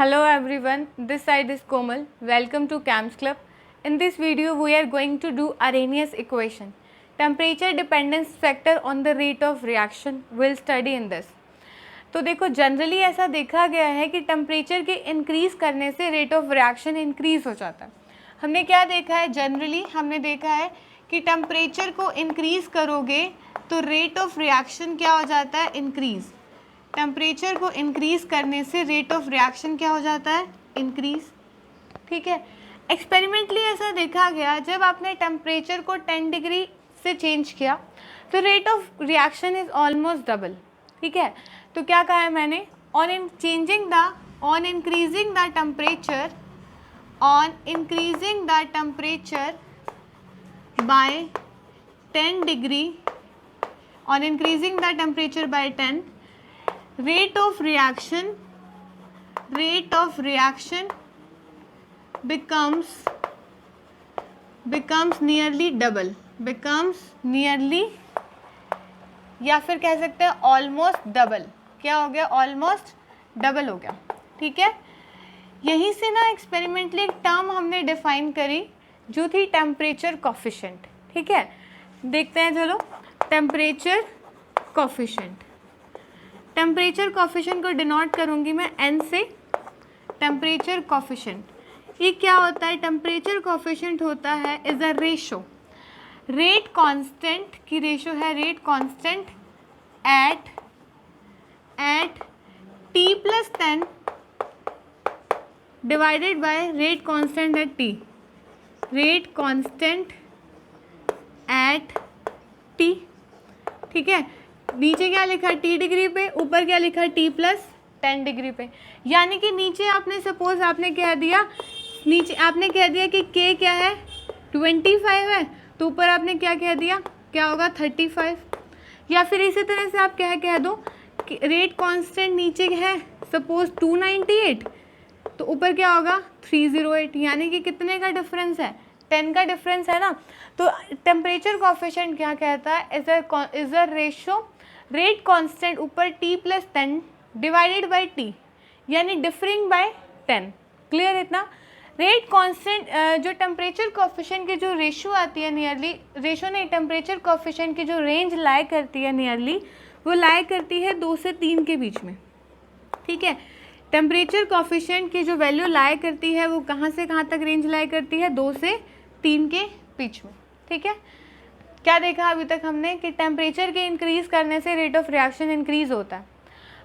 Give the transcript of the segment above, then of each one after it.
Hello everyone, this side is Komal. Welcome to CAMS Club. In this video we are going to do Arrhenius equation. Temperature dependence factor on the rate of reaction. We'll study in this. तो देखो generally ऐसा देखा गया है कि temperature के increase करने से रेट ऑफ रिएक्शन इंक्रीज़ हो जाता है। हमने क्या देखा है, जनरली हमने देखा है कि टेम्परेचर को इंक्रीज़ करोगे तो रेट ऑफ रिएक्शन क्या हो जाता है, इंक्रीज़। टेम्परेचर को इंक्रीज़ करने से रेट ऑफ रिएक्शन क्या हो जाता है, इंक्रीज़। ठीक है, एक्सपेरिमेंटली ऐसा देखा गया, जब आपने टेम्परेचर को 10 डिग्री से चेंज किया तो rate of reaction is almost double. ठीक है, तो क्या कहा है मैंने, on increasing the temperature by 10 degree, on increasing the temperature by 10, rate of reaction becomes nearly double, या फिर कह सकते हैं ऑलमोस्ट डबल। क्या हो गया, ऑलमोस्ट डबल हो गया। ठीक है, यहीं से ना एक्सपेरिमेंटली एक टर्म हमने डिफाइन करी जो थी टेम्परेचर कोफिशिएंट। ठीक है, देखते हैं चलो, टेम्परेचर कोफिशिएंट को डिनोट करूंगी मैं एन से। टेम्परेचर कोफिशिएंट ये क्या होता है, टेम्परेचर कोफिशिएंट होता है is a ratio, rate constant की रेशो है, rate constant at T plus 10 divided by rate constant at T, rate constant at T. ठीक है, नीचे क्या लिखा है, टी डिग्री पे, ऊपर क्या लिखा है, टी प्लस 10 डिग्री पे। यानी कि नीचे आपने सपोज आपने कह दिया कि के क्या है 25 है, तो ऊपर आपने क्या कह दिया, क्या होगा 35। या फिर इसी तरह से आप कह दो कि रेट कांस्टेंट नीचे है सपोज 298, तो ऊपर क्या होगा 308। यानी कि कितने का डिफरेंस है, 10 का डिफरेंस है ना। तो टेम्परेचर कोफिशिएंट क्या कहता है, is a ratio, rate constant ऊपर T plus 10 divided by T, यानी डिफरिंग बाय 10। क्लियर इतना। रेट कांस्टेंट जो टेम्परेचर कोफिशिएंट की जो रेशो आती है, नियरली रेशो नहीं, टेम्परेचर कोफिशिएंट की जो रेंज लाई करती है नियरली, वो लाई करती है 2 से 3 के बीच में। ठीक है, टेम्परेचर कोफिशिएंट की जो वैल्यू लाई करती है वो कहाँ से कहाँ तक रेंज लाई करती है, 2 से 3 के बीच में। ठीक है, क्या देखा अभी तक हमने कि टेम्परेचर के इंक्रीज करने से रेट ऑफ रिएक्शन इंक्रीज होता है।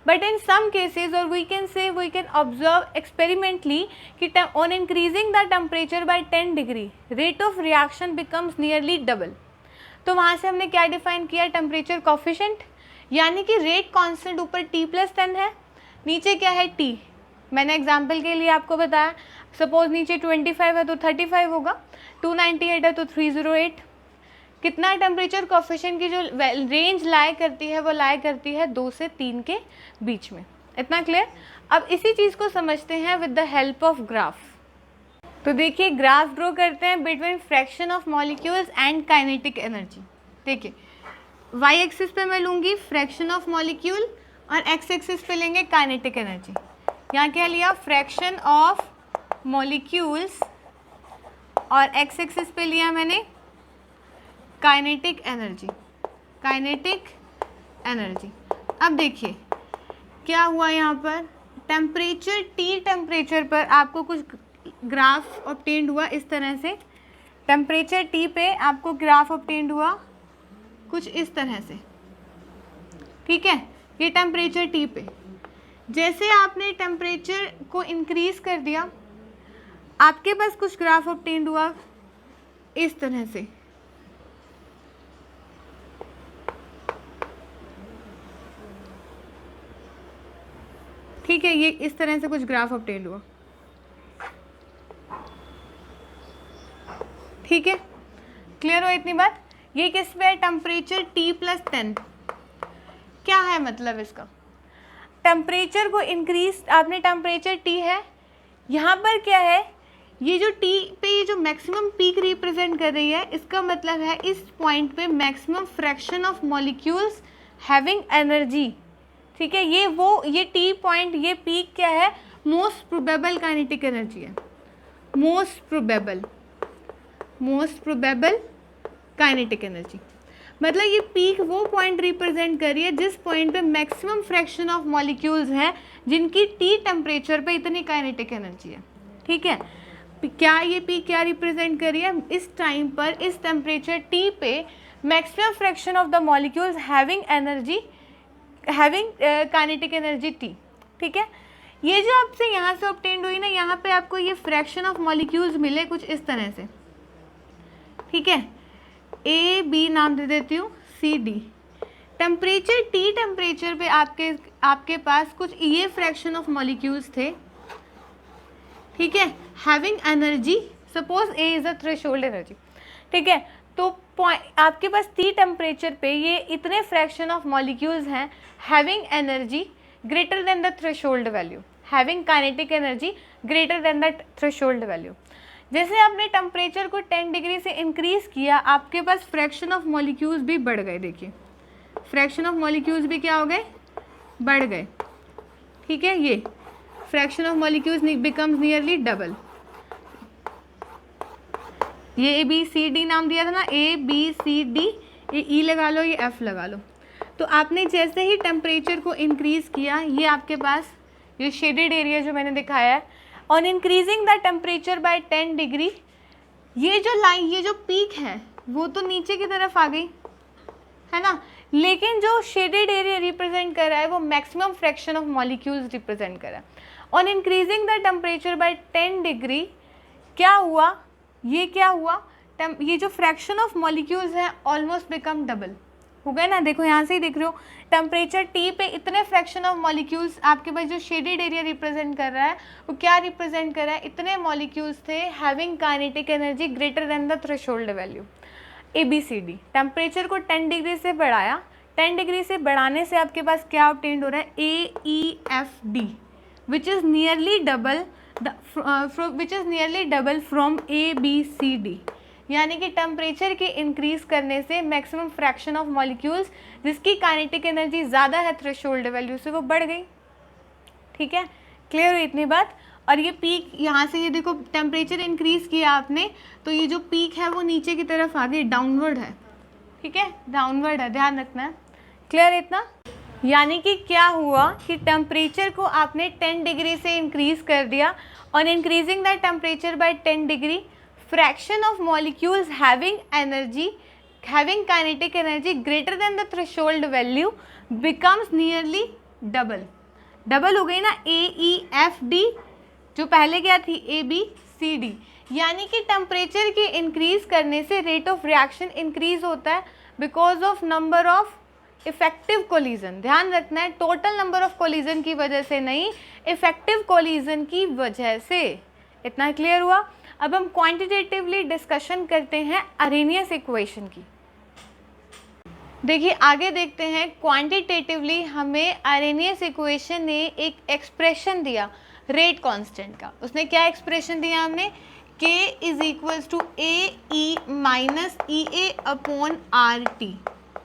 बट इन सम केसेस, और वी कैन ऑब्जर्व एक्सपेरिमेंटली कि on increasing the temperature by 10 degree rate of reaction becomes nearly double. तो वहाँ से हमने क्या डिफाइन किया, टेम्परेचर कोफिशिएंट, यानी कि रेट कांस्टेंट ऊपर टी प्लस 10 है, नीचे क्या है टी। मैंने एग्जाम्पल के लिए आपको बताया, सपोज नीचे 25 है तो 35 होगा, 298 है तो 308। कितना टेम्परेचर कोफिशिएंट की जो रेंज लाई करती है वो लाई करती है 2 से 3 के बीच में। इतना क्लियर। अब इसी चीज़ को समझते हैं with the help of graph. तो देखिए, ग्राफ ड्रॉ करते हैं between fraction of molecules and kinetic energy. देखिए, वाई एक्सिस पे मैं लूँगी फ्रैक्शन ऑफ मॉलिक्यूल और एक्स एक्सिस पे लेंगे काइनेटिक एनर्जी। यहाँ क्या लिया, फ्रैक्शन ऑफ मॉलिक्यूल्स, और एक्स एक्सिस पे लिया मैंने काइनेटिक एनर्जी। अब देखिए क्या हुआ यहाँ पर, टेम्परेचर टी टेम्परेचर पर आपको कुछ ग्राफ ऑब्टेन्ड हुआ इस तरह से। टेम्परेचर टी पे आपको ग्राफ ऑब्टेन्ड हुआ कुछ इस तरह से। ठीक है, ये टेम्परेचर टी पे, जैसे आपने टेम्परेचर को इंक्रीज कर दिया, आपके पास कुछ ग्राफ ऑब्टेन्ड हुआ इस तरह से। ठीक है, ये इस तरह से कुछ ग्राफ ऑब्टेन्ड हुआ। ठीक है, क्लियर हो इतनी बात। ये किस पे है, टेम्परेचर टी प्लस 10। क्या है मतलब इसका, टेम्परेचर को इंक्रीज, आपने टेम्परेचर टी है, यहाँ पर क्या है, ये जो टी पे ये जो मैक्सिमम पीक रिप्रेजेंट कर रही है, इसका मतलब है इस पॉइंट पे maximum fraction of molecules having energy. ठीक है, ये टी पॉइंट, ये पीक क्या है, मोस्ट प्रोबेबल काइनेटिक एनर्जी है, मोस्ट प्रोबेबल काइनेटिक एनर्जी। मतलब ये पीक वो पॉइंट रिप्रेजेंट कर रही है जिस पॉइंट पे मैक्सिमम फ्रैक्शन ऑफ मॉलिक्यूल्स हैं जिनकी टी टेम्परेचर पे इतनी काइनेटिक एनर्जी है। ठीक है, क्या ये पीक क्या रिप्रेजेंट कर रही है? इस टाइम पर इस टेम्परेचर टी पे maximum fraction of the molecules having energy, having kinetic energy T. ठीक है, ये जो आपसे यहाँ से ऑब्टेन्ड हुई ना, यहाँ पे आपको ये फ्रैक्शन ऑफ मॉलिक्यूल्स मिले कुछ इस तरह से। ठीक है, ए बी नाम दे देती हूँ, C D. Temperature T temperature पे आपके पास कुछ ये फ्रैक्शन ऑफ मॉलिक्यूल्स थे। ठीक है, having energy, suppose A is a threshold energy. ठीक है, तो आपके पास टी टेम्परेचर पे ये इतने फ्रैक्शन ऑफ मॉलिक्यूल्स हैं having energy greater than the threshold value, having kinetic energy greater than the threshold value. जैसे आपने टेम्परेचर को 10 डिग्री से इंक्रीज किया, आपके पास फ्रैक्शन ऑफ मॉलिक्यूल्स भी बढ़ गए। देखिए, फ्रैक्शन ऑफ मॉलिक्यूल्स भी क्या हो गए? बढ़ गए। ठीक है, ये fraction of molecules becomes nearly double. ये ए बी सी डी नाम दिया था ना, ए बी सी डी, ये ई लगा लो, ये एफ लगा लो। तो आपने जैसे ही टेम्परेचर को इंक्रीज किया, ये आपके पास ये शेडेड एरिया जो मैंने दिखाया है, on increasing the temperature by 10 degree, ये जो लाइन, ये जो पीक है वो तो नीचे की तरफ आ गई है ना, लेकिन जो शेडेड एरिया रिप्रेजेंट कर रहा है वो maximum fraction of molecules represent कर रहा है। On increasing the temperature by 10 degree क्या हुआ? ये क्या हुआ? ये जो फ्रैक्शन ऑफ मॉलिक्यूल्स हैं ऑलमोस्ट बिकम डबल हो गए ना। देखो यहाँ से ही देख रहे हो, टेम्परेचर टी पे इतने फ्रैक्शन ऑफ मॉलिक्यूल्स, आपके पास जो शेडेड एरिया रिप्रेजेंट कर रहा है वो क्या रिप्रेजेंट कर रहा है? इतने मॉलिक्यूल्स थे having kinetic energy greater than the threshold value. A B C D, temperature को 10 डिग्री से बढ़ाया, 10 डिग्री से बढ़ाने से आपके पास क्या ऑब्टेन्ड हो रहा है? A E F D, which is nearly double from A B C D. यानी कि टेम्परेचर के इंक्रीज करने से मैक्सिमम फ्रैक्शन ऑफ मॉलिक्यूल्स जिसकी काइनेटिक एनर्जी ज़्यादा है थ्रेशोल्ड वैल्यू से, वो बढ़ गई। ठीक है, क्लियर हुई इतनी बात? और ये पीक यहाँ से, ये देखो टेम्परेचर इंक्रीज किया आपने, तो ये जो पीक है वो नीचे की तरफ आ गई, डाउनवर्ड है। ठीक है, डाउनवर्ड है, ध्यान रखना है। क्लियर है इतना? यानी कि क्या हुआ कि टेम्परेचर को आपने 10 डिग्री से इंक्रीज कर दिया, on increasing the temperature by 10 degree, fraction of molecules having kinetic energy greater than the threshold value becomes nearly double हो गई ना। AEFD जो पहले क्या थी ABCD, यानी कि टेम्परेचर के इंक्रीज करने से रेट ऑफ रिएक्शन इंक्रीज होता है because of number of effective collision. ध्यान रखना है, टोटल नंबर ऑफ कोलिजन की वजह से नहीं, इफेक्टिव कोलिजन की वजह से। इतना क्लियर हुआ? अब हम क्वांटिटेटिवली डिस्कशन करते हैं अरेनियस इक्वेशन की। देखिए आगे देखते हैं, क्वांटिटेटिवली हमें अरेनियस इक्वेशन ने एक एक्सप्रेशन दिया रेट कांस्टेंट का। उसने क्या एक्सप्रेशन दिया? हमने k is equals to A E minus E A upon R T.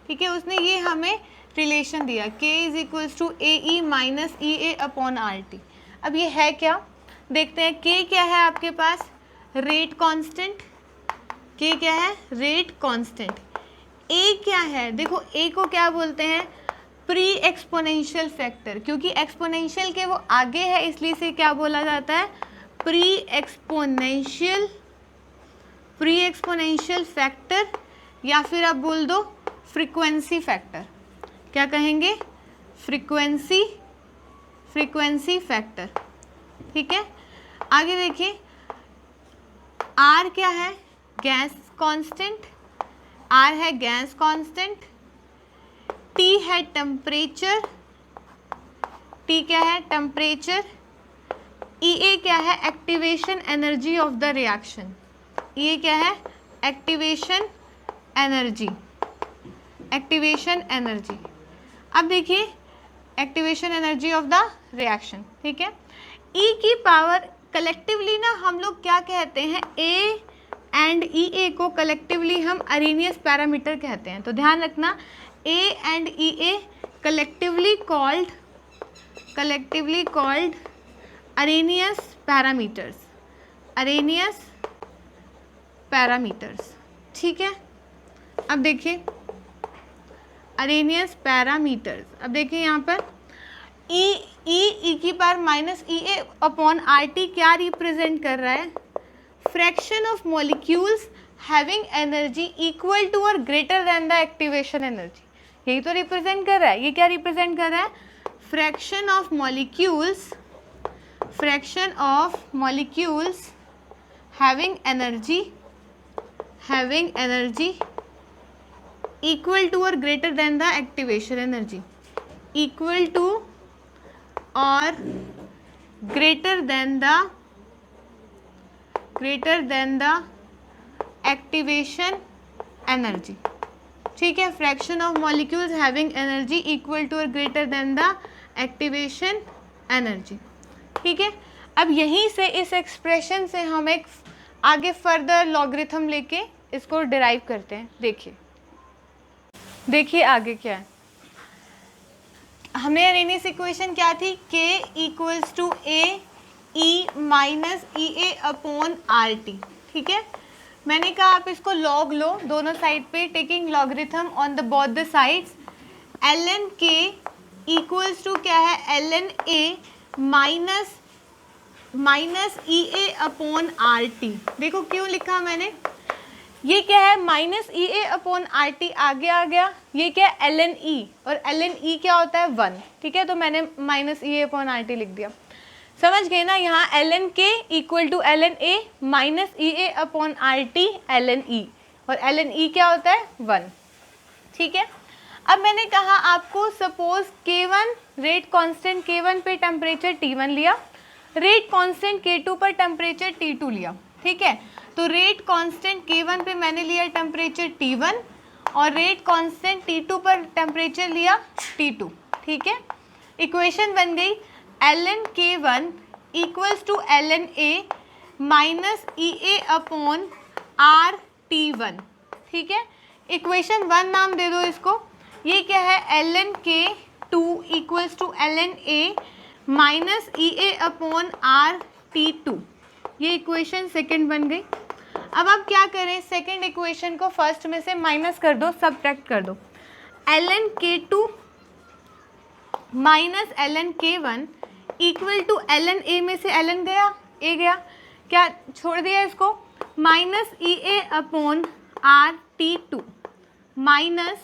ठीक है, उसने ये हमें रिलेशन दिया, k is equals to A E minus E A upon R T. अब ये है क्या, देखते हैं। k क्या है आपके पास? Rate constant. k क्या है? Rate constant. a क्या है? देखो a को क्या बोलते हैं? प्री एक्सपोनेंशियल फैक्टर, क्योंकि एक्सपोनेंशियल के वो आगे है इसलिए इसे क्या बोला जाता है? प्री एक्सपोनेंशियल फैक्टर, या फिर आप बोल दो फ्रीक्वेंसी फैक्टर। क्या कहेंगे? Frequency factor. ठीक है, आगे देखिए, R क्या है? Gas constant. R है गैस कांस्टेंट। T है टेम्परेचर। T क्या है? टेम्परेचर। EA क्या है? Activation energy of the reaction. EA क्या है? Activation energy. अब देखिए, activation energy of the reaction. ठीक है, E की पावर कलेक्टिवली ना हम लोग क्या कहते हैं? A एंड EA को कलेक्टिवली हम अरेनियस पैरामीटर कहते हैं। तो ध्यान रखना, A and EA collectively called Arrhenius parameters, Arrhenius parameters, ठीक है। अब देखिए अरेनियस पैरामीटर्स, अब देखिए यहाँ पर ई की power minus E A upon R T क्या रिप्रेजेंट कर रहा है, fraction of molecules having energy equal to और greater than the activation energy, यही तो रिप्रेजेंट कर रहा है। ये क्या रिप्रेजेंट कर रहा है, fraction of molecules, fraction of molecules having energy equal to और greater than the activation energy, equal to और greater than the activation energy, ठीक है। Fraction of molecules having energy equal to और greater than the activation energy, ठीक है। अब यहीं से इस एक्सप्रेशन से हम एक आगे फर्दर लॉगरिथम लेके इसको डिराइव करते हैं। देखिए आगे क्या है, हमने अरेनियस इक्वेशन क्या थी, k equals to A E minus E A upon R T, ठीक है। मैंने कहा आप इसको लॉग लो दोनों साइड पे, taking logarithm on the both the sides. L N k equals to क्या है, L N A minus E A upon R T. देखो क्यों लिखा मैंने, ये क्या है minus E A upon R T आगे आ गया, ये क्या है एल एन ई, और एल एन ई क्या होता है 1, ठीक है। तो मैंने minus E A upon R T लिख दिया, समझ गए ना। यहाँ L N k equal to L N A minus E A upon R T L N E, और एल एन ई क्या होता है 1, ठीक है। अब मैंने कहा आपको suppose K1 rate constant K1 पे टेम्परेचर T1 लिया, रेट कांस्टेंट K2 पर टेम्परेचर T2 लिया, ठीक है। तो रेट कांस्टेंट K1 पे मैंने लिया टेम्परेचर T1 और रेट कांस्टेंट T2 पर टेम्परेचर लिया T2, ठीक है। इक्वेशन बन गई ln K1 equals to ln A minus E A upon R T1, ठीक है। इक्वेशन 1 नाम दे दो इसको। ये क्या है, ln K2 equals to ln A minus E A upon R T2, ये इक्वेशन सेकंड बन गई। अब आप क्या करें, सेकंड इक्वेशन को फर्स्ट में से माइनस कर दो, सबट्रैक्ट कर दो। ln K2 minus ln K1 equal to ln A में से ln गया, A गया, क्या छोड़ दिया इसको, minus E A upon R T2 minus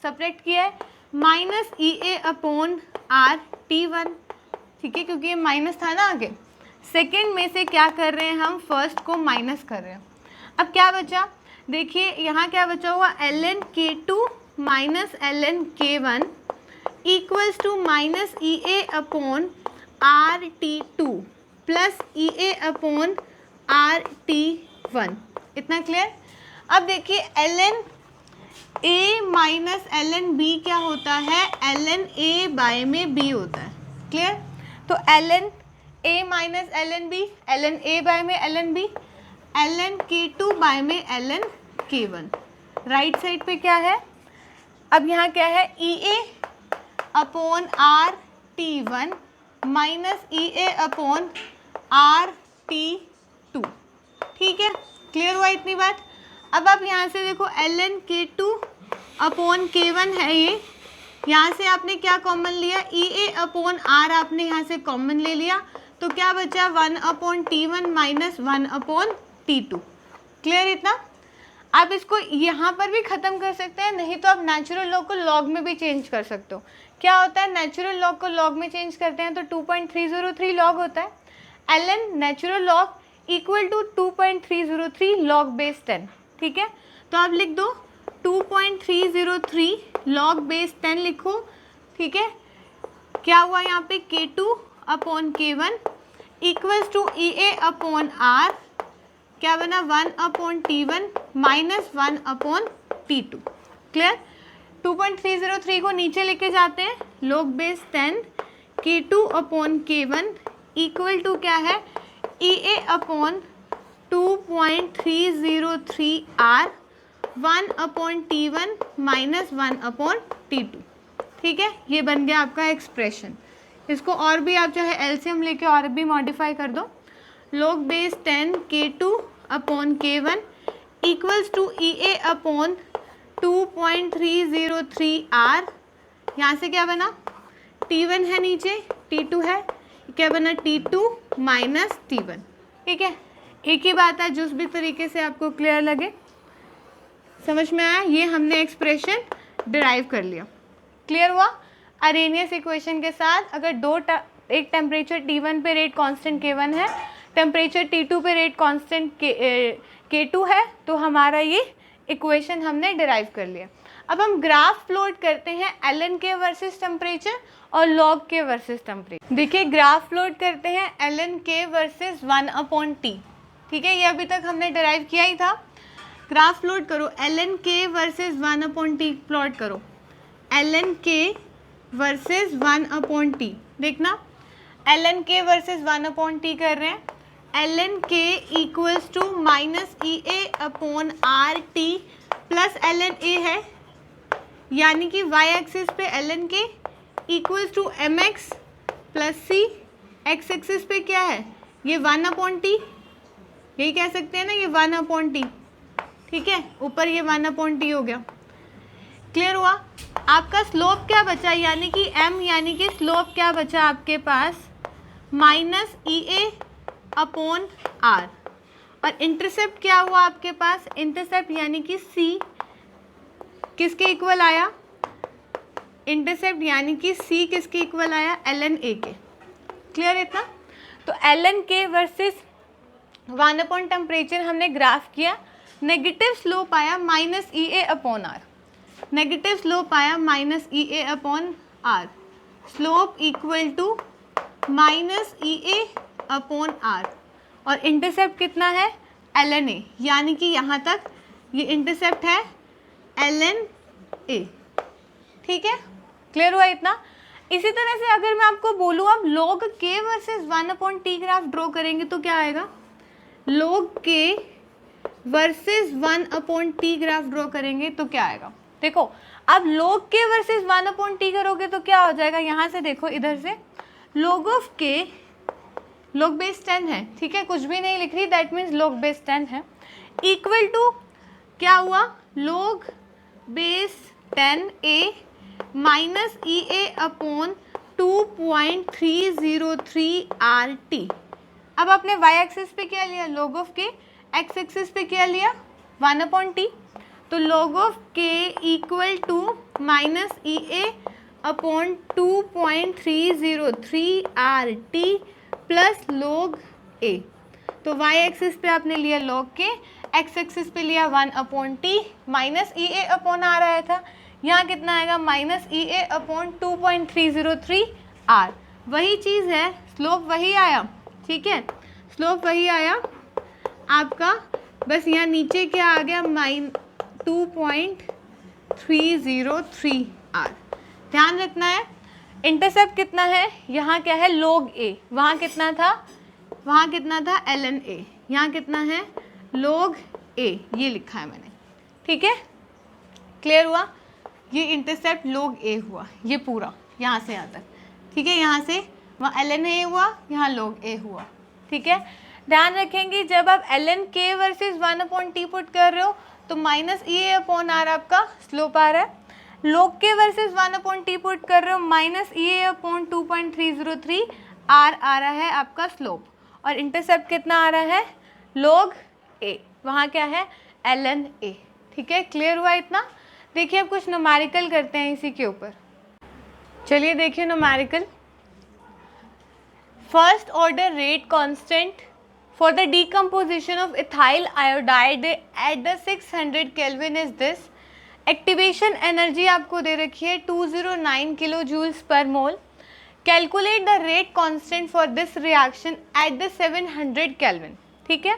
subtract किया है minus E A upon R T1, ठीक है, क्योंकि ये माइनस था ना आगे। सेकेंड में से क्या कर रहे हैं हम, फर्स्ट को माइनस कर रहे हैं। अब क्या बचा, देखिए यहाँ क्या बचा हुआ, ln K2 minus ln K1 equals to minus E A upon R T2 plus E A upon R T1, इतना क्लियर। अब देखिए ln A minus ln B क्या होता है, ln A बाय में B होता है, क्लियर। तो ln A minus ln B, ln A by में ln B, ln K2 by में ln K1, राइट साइड पे क्या है, अब यहाँ क्या है, E A upon R T1 minus E A upon R T2, ठीक है, क्लियर हुआ इतनी बात। अब आप यहाँ से देखो ln K2 अपॉन K1 है ये, यहाँ से आपने क्या कॉमन लिया, ई ए अपॉन आर आपने यहाँ से कॉमन ले लिया, तो क्या बचा 1 upon T1 minus 1 upon T2, clear इतना। आप इसको यहाँ पर भी ख़त्म कर सकते हैं, नहीं तो आप नेचुरल लॉग को लॉग में भी चेंज कर सकते हो। क्या होता है, नेचुरल लॉग को लॉग में चेंज करते हैं तो 2.303 लॉग होता है, ln natural log equal to 2.303 log base 10, ठीक है। तो आप लिख दो 2.303 लॉग बेस 10 लिखो, ठीक है। क्या हुआ यहाँ पे, K2 upon K1 equals to E A upon R, क्या बना 1 upon T1 minus 1 upon T2, clear. 2.303 को नीचे लेके जाते हैं, log base 10 K2 upon K1 equal to क्या है, E A upon 2.303 R 1 upon T1 minus 1 upon T2, ठीक है। ये बन गया आपका एक्सप्रेशन, इसको और भी आप चाहे एलसीएम लेके और भी मॉडिफाई कर दो। log base 10 K2 upon K1 equals to EA upon 2.303 R। यहाँ से क्या बना, T1 है नीचे, T2 है, क्या बना T2 माइनस T1। ठीक है, एक ही बात है, जिस भी तरीके से आपको क्लियर लगे। समझ में आया? ये हमने एक्सप्रेशन डिराइव कर लिया। क्लियर हुआ? अरेनियस इक्वेशन के साथ अगर एक टेम्परेचर T1 पे रेट कांस्टेंट K1 है, टेम्परेचर T2 पे रेट कांस्टेंट K2 है, तो हमारा ये इक्वेशन हमने डिराइव कर लिया। अब हम ग्राफ प्लॉट करते हैं ln K वर्सेस टेम्परेचर और log K वर्सेस टेम्परेचर। देखिए ग्राफ प्लॉट करते हैं ln K वर्सेस 1/T। ठीक है, ये अभी तक हमने डिराइव किया ही था। ग्राफ प्लॉट करो, ln K versus 1/T plot करो, ln K वर्सेस 1/T। देखना ln K वर्सेस 1/T कर रहे हैं, ln K equals to minus EA upon RT plus ln A है, यानी कि y एक्सिस पे ln K equals to mx plus C, x axis पे क्या है, ये 1/T, यही कह सकते हैं ना, ये 1/T। ठीक है, ऊपर ये 1/T हो गया। क्लियर हुआ? आपका स्लोप क्या बचा, यानी कि m, यानी कि स्लोप क्या बचा आपके पास, माइनस EA अपॉन R। और इंटरसेप्ट क्या हुआ आपके पास, इंटरसेप्ट यानी कि C किसके इक्वल आया, इंटरसेप्ट यानी कि C किसके इक्वल आया, ln A के। क्लियर है इतना? तो ln K वर्सेस 1 टेम्परेचर हमने ग्राफ किया, नेगेटिव स्लोप आया minus EA upon R, negative slope आया minus EA upon R, slope equal to minus EA upon R। और इंटरसेप्ट कितना है, ln A, यानी कि यहाँ तक ये इंटरसेप्ट है ln A। ठीक है, क्लियर हुआ इतना? इसी तरह से अगर मैं आपको बोलूँ अब log K versus 1/T graph draw करेंगे तो क्या आएगा, log K versus 1/T graph draw करेंगे तो क्या आएगा। देखो अब log K वर्सेस 1/T करोगे तो क्या हो जाएगा, यहाँ से देखो इधर से log of K, log base 10 है, ठीक है, कुछ भी नहीं लिख रही, दैट मीन्स log बेस 10 है, इक्वल टू क्या हुआ, log base 10A minus EA upon 2.303 RT। अब आपने y एक्सिस पे क्या लिया, log of K, x axis पे क्या लिया, 1/T, तो log of K equal to minus EA upon 2.303 RT plus log A। तो y एक्सिस पे आपने लिया log K, x एक्सिस पे लिया 1/T, minus EA upon R आया था, यहाँ कितना आएगा, माइनस EA अपॉन 2.303 R। वही चीज़ है, स्लोप वही आया, ठीक है, स्लोप वही आया आपका, बस यहाँ नीचे क्या आ गया, 2.303 R। ध्यान रखना है, इंटरसेप्ट कितना है, यहाँ क्या है log A, वहाँ कितना था ln A, यहाँ कितना है log A, ये लिखा है मैंने। ठीक है, क्लियर हुआ? ये इंटरसेप्ट log A हुआ, ये पूरा यहाँ से यहाँ तक। ठीक है, यहाँ से वहाँ ln A हुआ, यहाँ log A हुआ। ठीक है, ध्यान रखेंगे जब आप ln K versus 1/T put कर रहे हो तो माइनस EA अपॉन R आपका स्लोप आ रहा है, log K versus 1/T put कर रहे हो माइनस EA अपॉन 2.303 R आ रहा है आपका स्लोप, और इंटरसेप्ट कितना आ रहा है, log A, वहाँ क्या है ln A। ठीक है, क्लियर हुआ इतना? देखिए अब कुछ न्यूमेरिकल करते हैं इसी के ऊपर। चलिए देखिए numerical. First order rate constant for the decomposition of ethyl iodide at the 600 kelvin is this. Activation energy आपको दे रखी है 209 kilo joules per mole. Calculate the rate constant for this reaction at the 700 kelvin. ठीक है,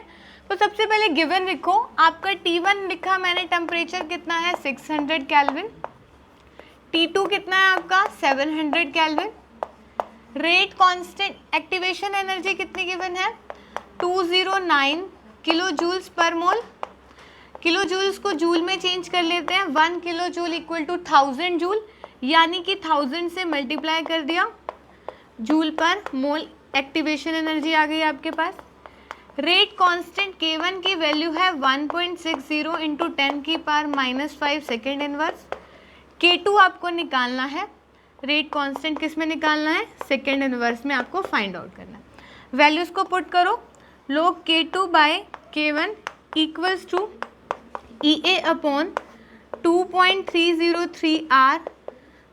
तो सबसे पहले given लिखो, आपका T1 लिखा मैंने, टेम्परेचर कितना है 600 केल्विन, T2 कितना है आपका 700 kelvin, rate constant, activation energy कितनी गिवन है 209 kilo joules per mole. Kilo joules को जूल में चेंज कर लेते हैं, 1 kilo joule equal to 1000 joule, यानी कि 1000 से मल्टीप्लाई कर दिया, जूल पर मोल एक्टिवेशन एनर्जी आ गई आपके पास। रेट कांस्टेंट K1 की वैल्यू है 1.60 इंटू 10⁻⁻5 सेकेंड इनवर्स। K2 आपको निकालना है, रेट कांस्टेंट किस में निकालना है, सेकेंड इनवर्स में आपको फाइंड आउट करना है। वैल्यूज को पुट करो, log K2 by K1 equals to EA upon 2.303 R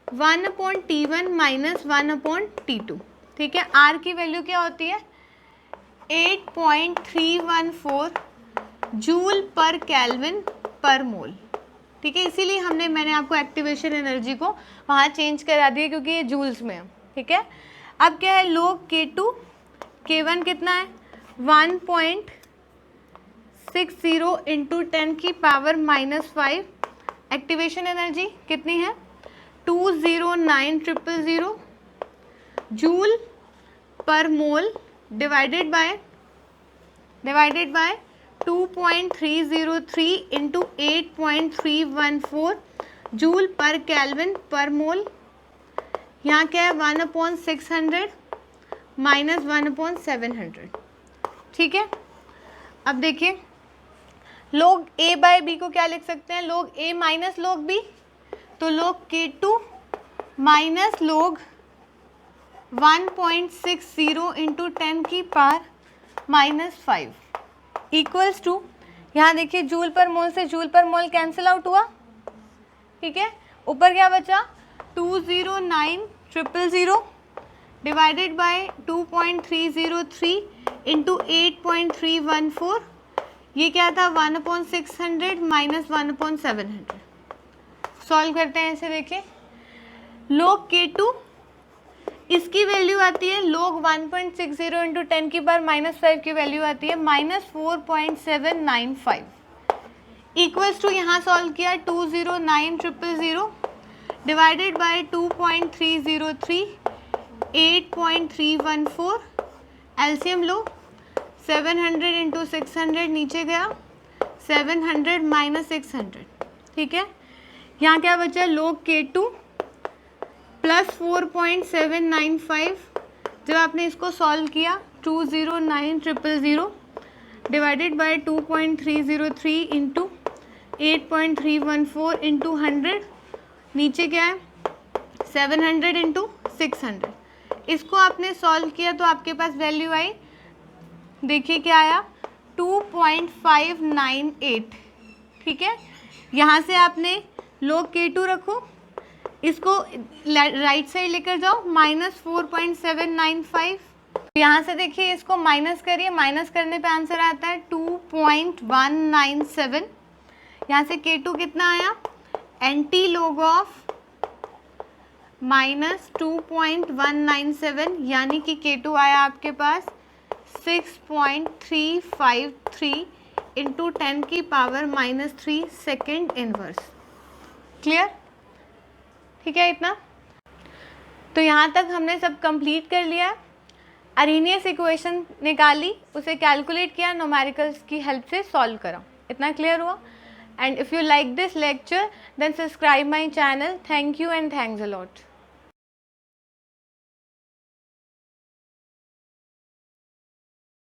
1/T1 minus 1/T2। ठीक है, R की वैल्यू क्या होती है 8.314 जूल पर केल्विन पर मोल। ठीक है, इसीलिए मैंने आपको एक्टिवेशन एनर्जी को वहाँ चेंज करा दिया क्योंकि ये जूल्स में है। ठीक है, अब क्या है log K2, K1 कितना है 1.60 इंटू 10⁻⁻5। एक्टिवेशन एनर्जी कितनी है 209,000 जूल पर मोल डिवाइडेड बाय 2.303 इंटू 8.314 जूल पर केल्विन पर मोल। यहाँ क्या है 1/600 माइनस 1/700। ठीक है, अब देखिए log A बाय B को क्या लिख सकते हैं, log A minus log B, तो log K2 minus log 1.60 into 10⁻⁻5 equals to, यहाँ देखिए जूल पर मोल से जूल पर मोल कैंसिल आउट हुआ। ठीक है, ऊपर क्या बचा 209,000 डिवाइडेड बाय 2.303 इंटू 8.314, ये क्या था 1/600 माइनस 1/700। सॉल्व करते हैं इसे, देखिए log K2 इसकी वैल्यू आती है log 1.60 इंटू 10⁻⁻5 की वैल्यू आती है -4.795 इक्वल्स टू, यहाँ सॉल्व किया 209,000 divided by 2.303 8.314, LCM low 700 into 600 नीचे गया 700 माइनस 600। ठीक है, यहाँ क्या बचा log K2 प्लस 4.795, जब आपने इसको सॉल्व किया 209,000 डिवाइडेड बाय 2.303 इंटू 8.314 इंटू 100, नीचे क्या है 700 इंटू 600। इसको आपने सॉल्व किया तो आपके पास वैल्यू आई, देखिए क्या आया 2.598। ठीक है, यहाँ से आपने log K2 रखो, इसको राइट साइड लेकर जाओ -4.795। यहाँ से देखिए इसको माइनस करिए, माइनस करने पे आंसर आता है 2.197। यहाँ से K2 कितना आया एंटी log ऑफ -2.197, यानी कि K2 आया आपके पास 6.353 इंटू 10⁻⁻3 सेकेंड इनवर्स। क्लियर? ठीक है इतना। तो यहाँ तक हमने सब कंप्लीट कर लिया। अरेनियस इक्वेशन निकाली, उसे कैलकुलेट किया, न्यूमेरिकल्स की हेल्प से सॉल्व करा। इतना क्लियर हुआ? And if you like this lecture then subscribe my channel. Thank you and thanks a lot.